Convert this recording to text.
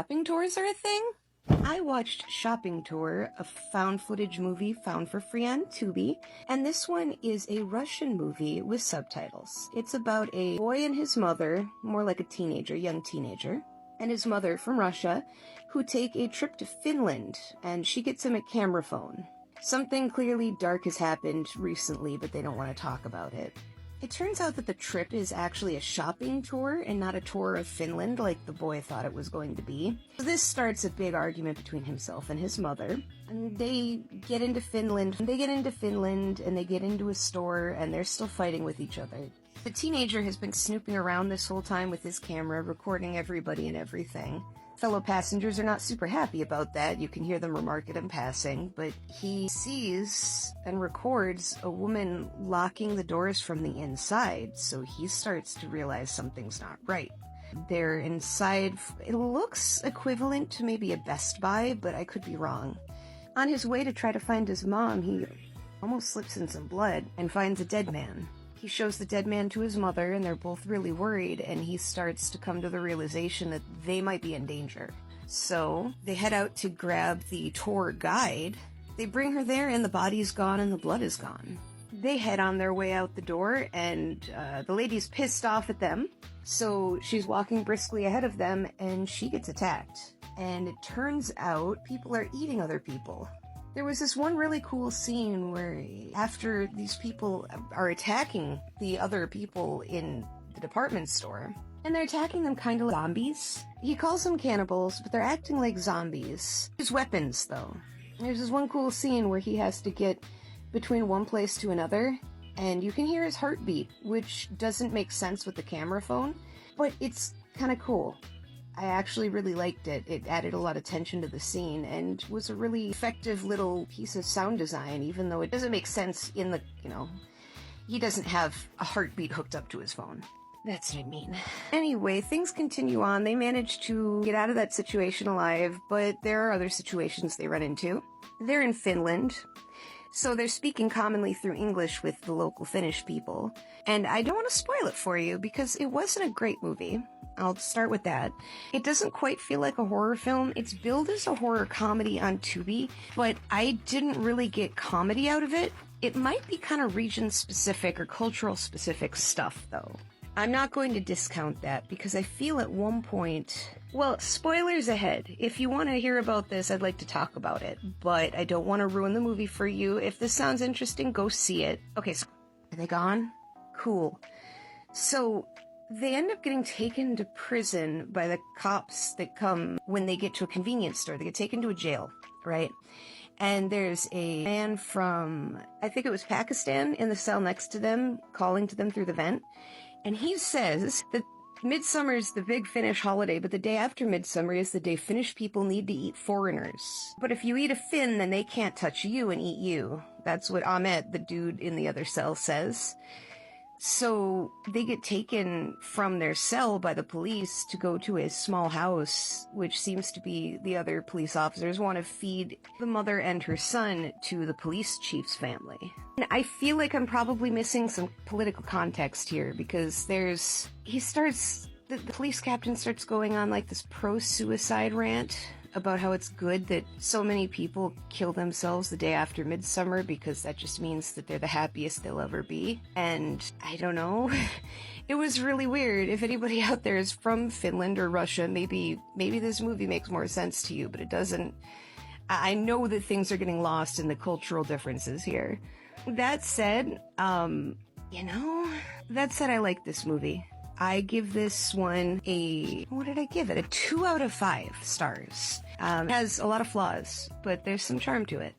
Shopping tours are a thing? I watched Shopping Tour, a found footage movie found for free on Tubi, and this one is a Russian movie with subtitles. It's about a boy and his mother, more like a teenager, young teenager, and his mother from Russia, who take a trip to Finland, and she gets him a camera phone. Something clearly dark has happened recently, but they don't want to talk about it. It turns out that the trip is actually a shopping tour and not a tour of Finland like the boy thought it was going to be. So this starts a big argument between himself and his mother. And they get into Finland, and they get into a store, and they're still fighting with each other. The teenager has been snooping around this whole time with his camera, recording everybody and everything. Fellow passengers are not super happy about that. You can hear them remark it in passing, but he sees and records a woman locking the doors from the inside, so he starts to realize something's not right. They're inside, it looks equivalent to maybe a Best Buy, but I could be wrong. On his way to try to find his mom, he almost slips in some blood and finds a dead man. He shows the dead man to his mother, and they're both really worried, and he starts to come to the realization that they might be in danger. So they head out to grab the tour guide. They bring her there, and the body's gone and the blood is gone. They head on their way out the door, and the lady's pissed off at them. So she's walking briskly ahead of them, and she gets attacked. And it turns out people are eating other people. There was this one really cool scene where after these people are attacking the other people in the department store, and they're attacking them kind of like zombies. He calls them cannibals, but they're acting like zombies. Use weapons, though. There's this one cool scene where he has to get between one place to another, and you can hear his heartbeat, which doesn't make sense with the camera phone, but it's kind of cool. I actually really liked it. It added a lot of tension to the scene and was a really effective little piece of sound design, even though it doesn't make sense in the, he doesn't have a heartbeat hooked up to his phone. That's what I mean. Anyway, things continue on. They manage to get out of that situation alive, but there are other situations they run into. They're in Finland, so they're speaking commonly through English with the local Finnish people. And I don't want to spoil it for you because it wasn't a great movie. I'll start with that. It doesn't quite feel like a horror film. It's billed as a horror comedy on Tubi, but I didn't really get comedy out of it. It might be kind of region-specific or cultural-specific stuff, though. I'm not going to discount that because I feel at one point... Well, spoilers ahead. If you want to hear about this, I'd like to talk about it, but I don't want to ruin the movie for you. If this sounds interesting, go see it. Okay, so are they gone? Cool. So... they end up getting taken to prison by the cops that come when they get to a convenience store. They get taken to a jail, right? And there's a man from, I think it was Pakistan, in the cell next to them, calling to them through the vent. And he says that Midsummer's the big Finnish holiday, but the day after Midsummer is the day Finnish people need to eat foreigners. But if you eat a Finn, then they can't touch you and eat you. That's what Ahmet, the dude in the other cell, says. So they get taken from their cell by the police to go to a small house, which seems to be the other police officers want to feed the mother and her son to the police chief's family. And I feel like I'm probably missing some political context here because the police captain starts going on like this pro-suicide rant about how it's good that so many people kill themselves the day after Midsummer because that just means that they're the happiest they'll ever be. And I don't know. It was really weird. If anybody out there is from Finland or Russia, maybe this movie makes more sense to you, but it doesn't. I know that things are getting lost in the cultural differences here. That said, I like this movie. I give this one what did I give it? A 2 out of 5 stars. It has a lot of flaws, but there's some charm to it.